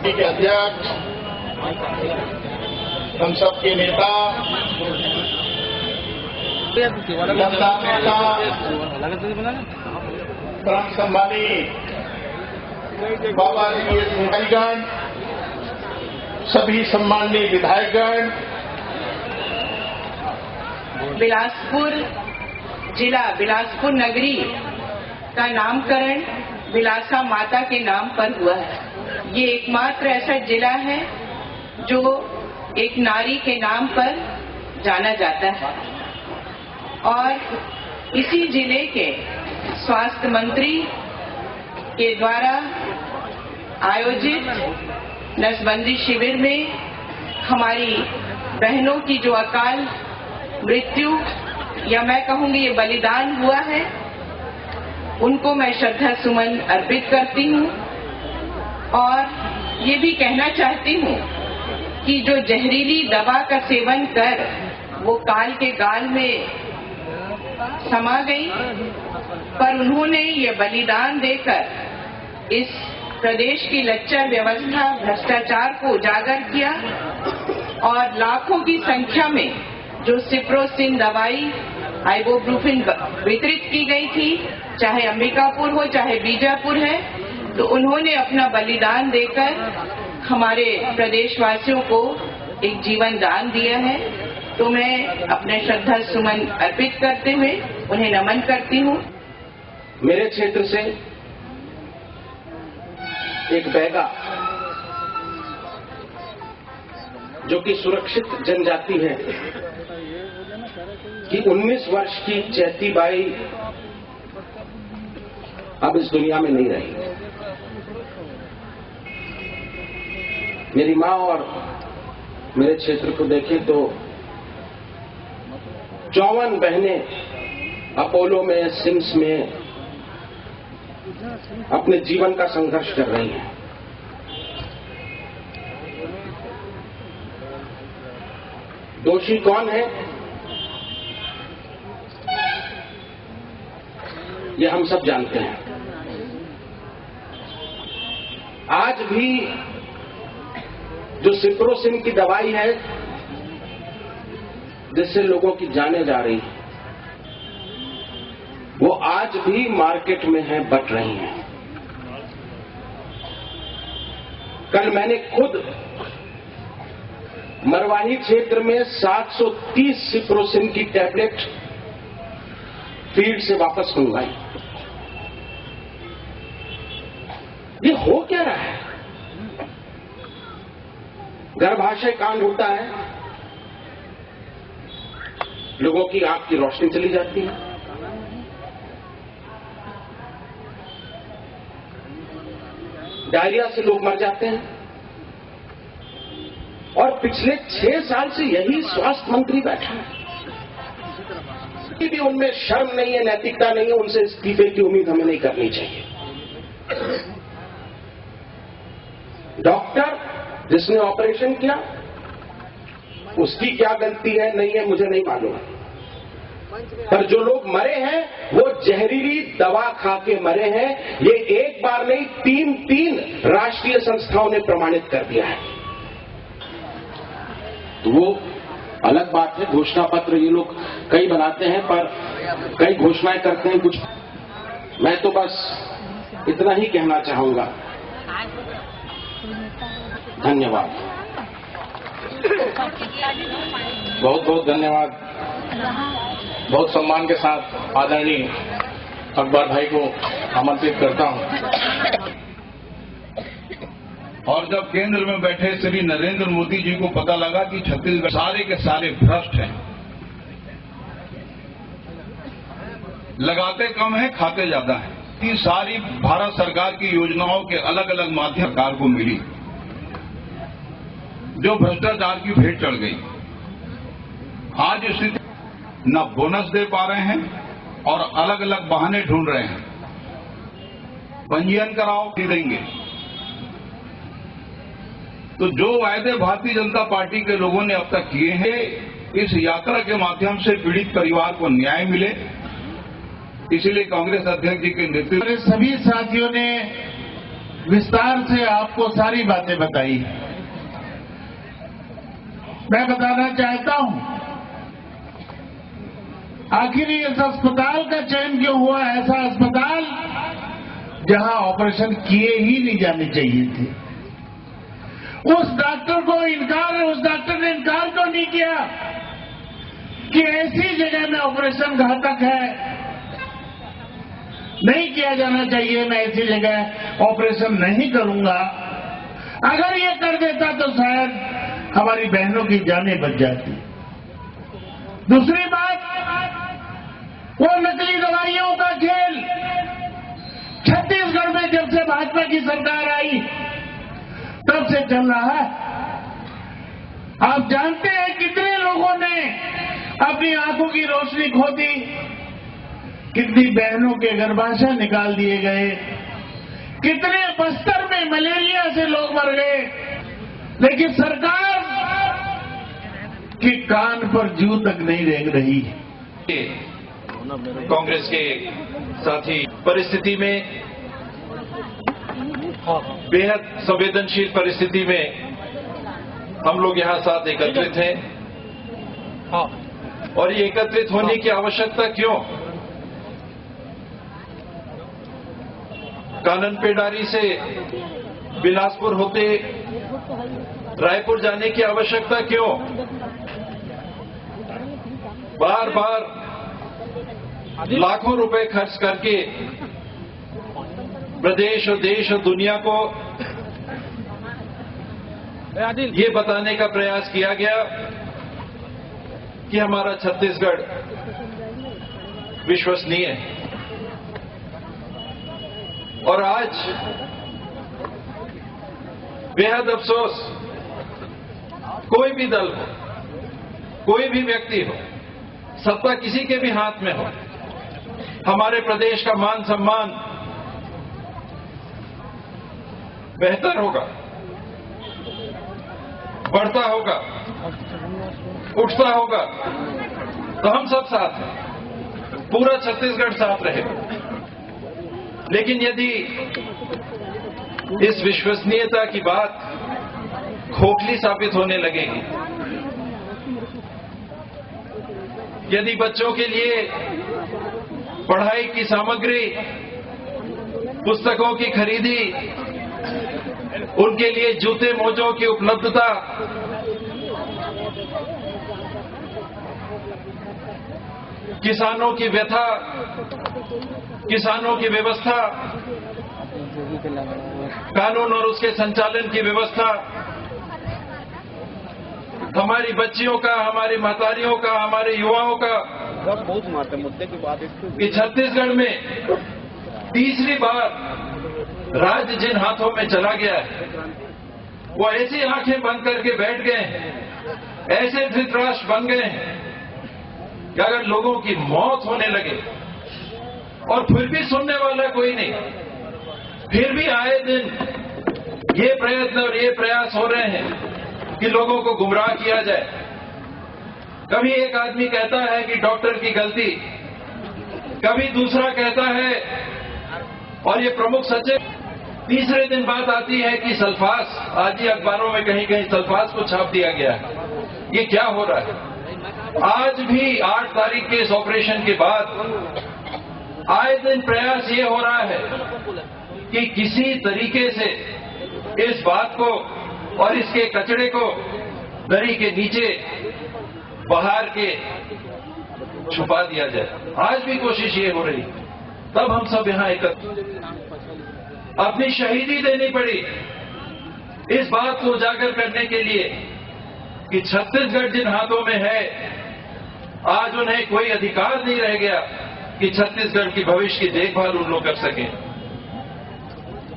Party के अध्यक्ष, हम सबके नेता, जनता नेता, परम सम्मानित बाबा जी भाईगण, सभी सम्माननीय विधायकगण, बिलासपुर जिला, बिलासपुर नगरी का नामकरण बिलासा माता के नाम पर हुआ है। ये एकमात्र ऐसा जिला है जो एक नारी के नाम पर जाना जाता है और इसी जिले के स्वास्थ्य मंत्री के द्वारा आयोजित नसबंदी शिविर में हमारी बहनों की जो अकाल मृत्यु या मैं कहूंगी ये बलिदान हुआ है, उनको मैं श्रद्धा सुमन अर्पित करती हूँ और ये भी कहना चाहती हूँ कि जो जहरीली दवा का सेवन कर वो काल के गाल में समा गई, पर उन्होंने ये बलिदान देकर इस प्रदेश की लच्चर व्यवस्था, भ्रष्टाचार को उजागर किया और लाखों की संख्या में जो सिप्रोसिन दवाई, आइबुप्रोफेन वितरित की गई थी, चाहे अंबिकापुर हो चाहे बीजापुर है, तो उन्होंने अपना बलिदान देकर हमारे प्रदेशवासियों को एक जीवन दान दिया है। तो मैं अपने श्रद्धा सुमन अर्पित करते हुए उन्हें नमन करती हूँ। मेरे क्षेत्र से एक बैगा जो कि सुरक्षित जनजाति है कि 19 वर्ष की चैती बाई अब इस दुनिया में नहीं रही। मेरी मां और मेरे क्षेत्र को देखें तो 54 बहनें अपोलो में, सिम्स में अपने जीवन का संघर्ष कर रही हैं। दोषी कौन है, ये हम सब जानते हैं। आज भी जो सिप्रोसिन की दवाई है जिससे लोगों की जानें जा रही है, वो आज भी मार्केट में है, बट रही हैं। कल मैंने खुद मरवाही क्षेत्र में 730 सिप्रोसिन की टैबलेट फील्ड से वापस मंगवाई। ये हो क्या रहा है? गर्भाशय कांड होता है, लोगों की आंख की रोशनी चली जाती है, डायरिया से लोग मर जाते हैं और पिछले 6 साल से यही स्वास्थ्य मंत्री बैठा है। भी उनमें शर्म नहीं है, नैतिकता नहीं है, उनसे इस्तीफे की उम्मीद हमें नहीं करनी चाहिए। डॉक्टर जिसने ऑपरेशन किया उसकी क्या गलती है नहीं है मुझे नहीं मालूम, पर जो लोग मरे हैं वो जहरीली दवा खा के मरे हैं। ये एक बार नहीं, 3 राष्ट्रीय संस्थाओं ने प्रमाणित कर दिया है। तो वो अलग बात है, घोषणा पत्र ये लोग कई बनाते हैं, पर कई घोषणाएं करते हैं कुछ। मैं तो बस इतना ही कहना चाहूंगा। धन्यवाद, बहुत बहुत धन्यवाद। बहुत सम्मान के साथ आदरणीय अकबर भाई को आमंत्रित करता हूं। और जब केंद्र में बैठे श्री नरेंद्र मोदी जी को पता लगा कि छत्तीसगढ़ सारे के सारे भ्रष्ट हैं, लगाते कम है खाते ज्यादा है, इतनी सारी भारत सरकार की योजनाओं के अलग अलग माध्यम सरकार को मिली जो भ्रष्टाचार की भेंट चढ़ गई। आज स्थिति न बोनस दे पा रहे हैं और अलग अलग बहाने ढूंढ रहे हैं। पंजीयन कराओ, देंगे। तो जो वायदे भारतीय जनता पार्टी के लोगों ने अब तक किए हैं, इस यात्रा के माध्यम से पीड़ित परिवार को न्याय मिले, इसलिए कांग्रेस अध्यक्ष जी के नेतृत्व में सभी साथियों ने विस्तार से आपको सारी बातें बताई। मैं बताना चाहता हूं, आखिर इस अस्पताल का चयन क्यों हुआ? ऐसा अस्पताल जहां ऑपरेशन किए ही नहीं जाने चाहिए थे। उस डॉक्टर ने इनकार क्यों नहीं किया कि ऐसी जगह में ऑपरेशन घातक है, नहीं किया जाना चाहिए, मैं ऐसी जगह ऑपरेशन नहीं करूंगा। अगर ये कर देता तो शायद हमारी बहनों की जानें बच जाती। दूसरी बात, वो नकली दवाइयों का खेल छत्तीसगढ़ में जब से भाजपा की सरकार आई तब से चल रहा है। आप जानते हैं कितने लोगों ने अपनी आंखों की रोशनी खो दी, कितनी बहनों के गर्भाशय निकाल दिए गए, कितने बस्तर में मलेरिया से लोग मर गए, लेकिन सरकार के कान पर जू तक नहीं रेंग रही। कांग्रेस के साथी परिस्थिति में, बेहद संवेदनशील परिस्थिति में हम लोग यहां साथ एकत्रित हैं। और ये एकत्रित होने की आवश्यकता क्यों? कानन पेड़ारी से बिलासपुर होते रायपुर जाने की आवश्यकता क्यों? बार बार लाखों रुपए खर्च करके प्रदेश और देश और दुनिया को ये बताने का प्रयास किया गया कि हमारा छत्तीसगढ़ विश्वसनीय है। और आज बेहद अफसोस, कोई भी दल हो, कोई भी व्यक्ति हो, सत्ता किसी के भी हाथ में हो, हमारे प्रदेश का मान सम्मान बेहतर होगा, बढ़ता होगा, उठता होगा तो हम सब साथ हैं, पूरा छत्तीसगढ़ साथ रहे। लेकिन यदि इस विश्वसनीयता की बात खोखली साबित होने लगेगी, यदि बच्चों के लिए पढ़ाई की सामग्री, पुस्तकों की खरीदी, उनके लिए जूते मोजों की उपलब्धता, किसानों की व्यथा, किसानों की व्यवस्था, कानून और उसके संचालन की व्यवस्था, हमारी बच्चियों का, हमारी महतारियों का, हमारे युवाओं का, कि छत्तीसगढ़ में तीसरी बार राज्य जिन हाथों में चला गया है, वो ऐसी आंखें बंद करके बैठ गए हैं, ऐसे धृतराष्ट्र बन गए हैं कि अगर लोगों की मौत होने लगे और फिर भी सुनने वाला कोई नहीं, फिर भी आए दिन ये प्रयत्न और ये प्रयास हो रहे हैं कि लोगों को गुमराह किया जाए। कभी एक आदमी कहता है कि डॉक्टर की गलती, कभी दूसरा कहता है, और ये प्रमुख सचिव, तीसरे दिन बात आती है कि सल्फास, आज ही अखबारों में कहीं कहीं सल्फास को छाप दिया गया है। ये क्या हो रहा है? आज भी 8 तारीख के इस ऑपरेशन के बाद आए दिन प्रयास ये हो रहा है कि किसी तरीके से इस बात को और इसके कचरे को दरी के नीचे बहार के छुपा दिया जाए। आज भी कोशिश ये हो रही, तब हम सब यहां एकत्र अपनी शहीदी देनी पड़ी इस बात को उजागर करने के लिए कि छत्तीसगढ़ जिन हाथों में है, आज उन्हें कोई अधिकार नहीं रह गया कि छत्तीसगढ़ की भविष्य की देखभाल उन लोग कर सकें।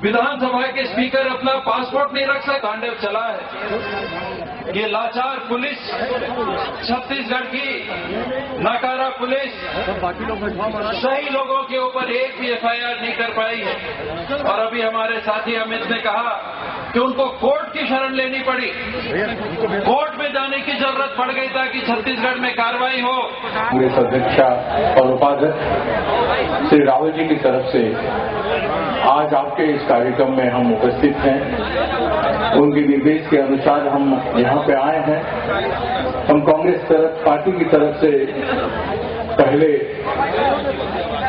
विधानसभा के स्पीकर अपना पासपोर्ट नहीं रख सकते, तांडव चला है। ये लाचार पुलिस, छत्तीसगढ़ की नाकारा पुलिस सही लोगों के ऊपर एक भी एफआईआर नहीं कर पाई है। और अभी हमारे साथी अमित ने कहा कि उनको कोर्ट की शरण लेनी पड़ी, कोर्ट में जाने की जरूरत पड़ गई ताकि छत्तीसगढ़ में कार्रवाई हो। कांग्रेस अध्यक्षा और उपाध्यक्ष श्री राहुल जी की तरफ से आज आपके इस कार्यक्रम में हम उपस्थित हैं। उनके निर्देश के अनुसार हम यहाँ पे आए हैं। हम कांग्रेस पार्टी की तरफ से पहले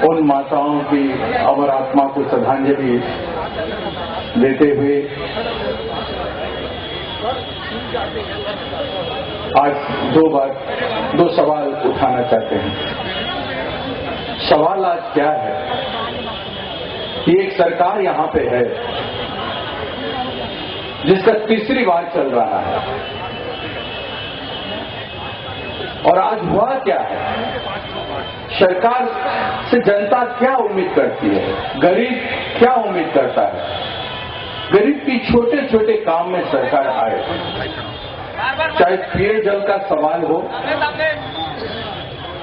उन माताओं की अमर आत्मा को श्रद्धांजलि देते हुए आज दो सवाल उठाना चाहते हैं। सवाल आज क्या है कि एक सरकार यहां पे है जिसका तीसरी बार चल रहा है, और आज हुआ क्या है? सरकार से जनता क्या उम्मीद करती है, गरीब क्या उम्मीद करता है? गरीब की छोटे छोटे काम में सरकार आए, चाहे पेयजल का सवाल हो,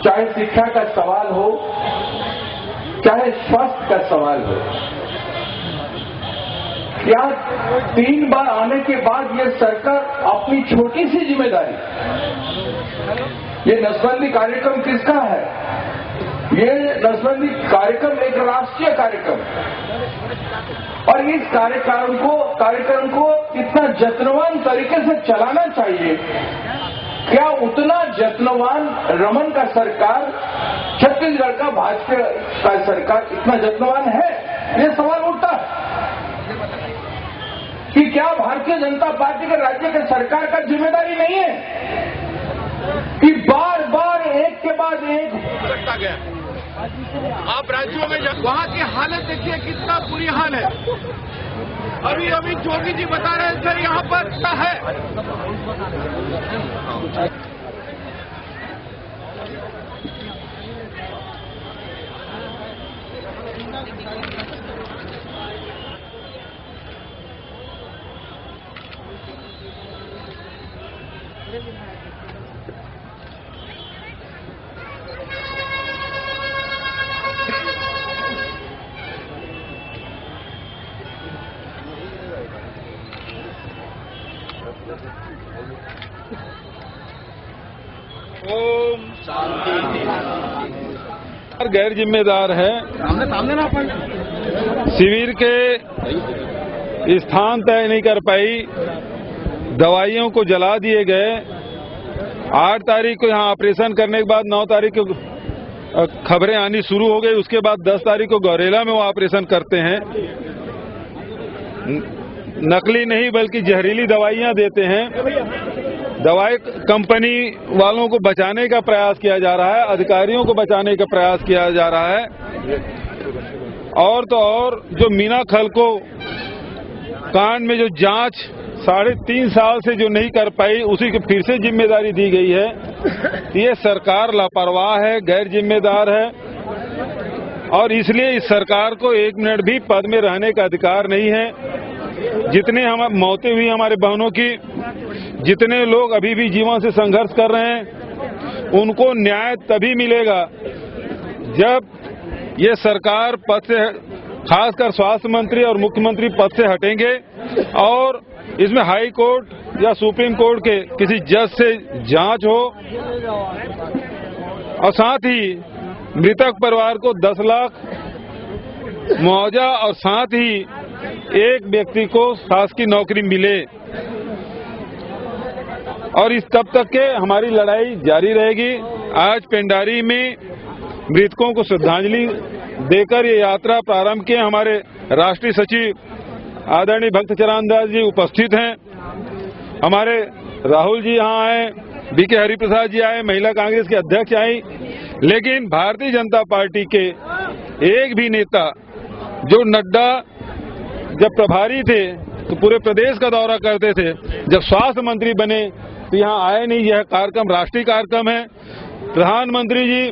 चाहे शिक्षा का सवाल हो, चाहे स्वास्थ्य का सवाल हो। क्या 3 बार आने के बाद ये सरकार अपनी छोटी सी जिम्मेदारी, ये नसबंदी कार्यक्रम किसका है? ये नसबंदी कार्यक्रम एक राष्ट्रीय कार्यक्रम, और इस कार्यक्रम को इतना जत्नवान तरीके से चलाना चाहिए। क्या उतना जत्नवान रमन का सरकार, छत्तीसगढ़ का भाजपा का सरकार इतना जत्नवान है? ये सवाल उठता है कि क्या भारतीय जनता पार्टी के राज्य के सरकार का जिम्मेदारी नहीं है कि बार बार एक के बाद एक करता गया? आप राज्यों में वहां की हालत देखिए, कितना बुरी हाल है। अभी जोगी जी बता रहे हैं सर यहाँ पर क्या है। ओम गैर जिम्मेदार है। शिविर के स्थान तय नहीं कर पाई, दवाइयों को जला दिए गए। 8 तारीख को यहाँ ऑपरेशन करने के बाद 9 तारीख को खबरें आनी शुरू हो गई। उसके बाद 10 तारीख को गौरेला में वो ऑपरेशन करते हैं। नकली नहीं बल्कि जहरीली दवाइयां देते हैं। दवाई कंपनी वालों को बचाने का प्रयास किया जा रहा है, अधिकारियों को बचाने का प्रयास किया जा रहा है। और तो और जो मीना खलको कांड में जो जांच 3.5 साल से जो नहीं कर पाई, उसी को फिर से जिम्मेदारी दी गई है। ये सरकार लापरवाह है, गैर जिम्मेदार है, और इसलिए इस सरकार को 1 मिनट भी पद में रहने का अधिकार नहीं है। जितने हम मौतें हुई हमारे बहनों की, जितने लोग अभी भी जीवन से संघर्ष कर रहे हैं, उनको न्याय तभी मिलेगा जब ये सरकार पद से, खासकर स्वास्थ्य मंत्री और मुख्यमंत्री पद से हटेंगे और इसमें हाई कोर्ट या सुप्रीम कोर्ट के किसी जज से जांच हो, और साथ ही मृतक परिवार को 10 लाख मुआवजा और साथ ही एक व्यक्ति को शासकीय नौकरी मिले। और इस तब तक के हमारी लड़ाई जारी रहेगी। आज पेंडारी में मृतकों को श्रद्धांजलि देकर ये यात्रा प्रारंभ किए। हमारे राष्ट्रीय सचिव आदरणीय भक्तचरण दास जी उपस्थित हैं, हमारे राहुल जी यहाँ आए, बीके हरिप्रसाद जी आए, महिला कांग्रेस के अध्यक्ष आई, लेकिन भारतीय जनता पार्टी के एक भी नेता, जो नड्डा जब प्रभारी थे तो पूरे प्रदेश का दौरा करते थे, जब स्वास्थ्य मंत्री बने तो यहाँ आए नहीं। यह कार्यक्रम राष्ट्रीय कार्यक्रम है। प्रधानमंत्री जी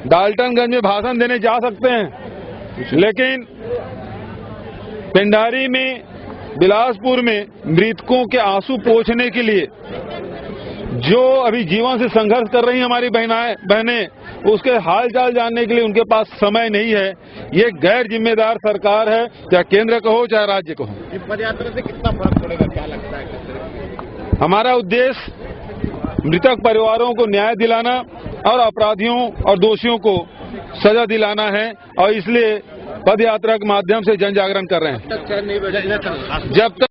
डाल्टनगंज में भाषण देने जा सकते हैं, लेकिन पेंडारी में, बिलासपुर में मृतकों के आंसू पोंछने के लिए जो अभी जीवन से संघर्ष कर रही हमारी बहनें, उसके हाल चाल जानने के लिए उनके पास समय नहीं है। ये गैर जिम्मेदार सरकार है, चाहे केंद्र को हो चाहे राज्य को हो। पदयात्रा से कितना फर्क पड़ेगा, क्या लगता है? हमारा उद्देश्य मृतक परिवारों को न्याय दिलाना और अपराधियों और दोषियों को सजा दिलाना है और इसलिए पदयात्रा के माध्यम से जन जागरण कर रहे हैं। जब तक